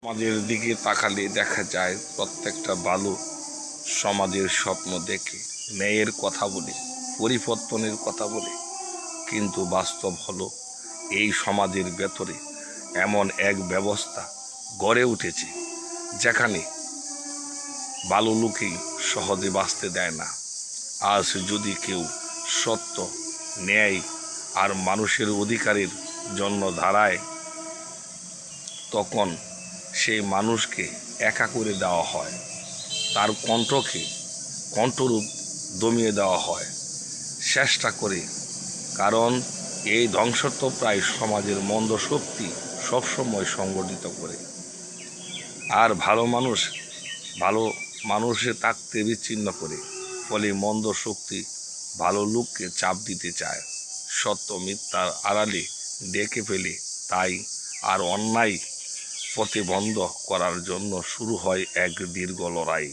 সমাজের দিকে তাকালে দেখা যায় প্রত্যেকটা বালক সমাজের স্বপ্ন দেখে, ন্যায়ের কথা বলে, পরিবর্তনের কথা বলে, কিন্তু বাস্তব হলো এই সমাজের ভেতরে এমন এক ব্যবস্থা গড়ে উঠেছে যেখানে ভালো লোকেই সহজে বাঁচতে দেয় না। আজ যদি কেউ সত্য, ন্যায় আর মানুষের অধিকারের জন্য দাঁড়ায়, তখন সেই মানুষকে একা করে দেওয়া হয়, তার কণ্ঠকে কণ্ঠরূপ দমিয়ে দেওয়া হয় চেষ্টা করে। কারণ এই ধ্বংসত্ব প্রায় সমাজের মন্দ শক্তি সবসময় সংগঠিত করে, আর ভালো মানুষে থাকতে বিচ্ছিন্ন করে। ফলে মন্দ শক্তি ভালো লোককে চাপ দিতে চায়, সত্য মিথ্যার আড়ালে ডেকে ফেলে। তাই আর অন্যায় প্রতিবন্ধ করার জন্য শুরু হয় এক দীর্ঘ লড়াই।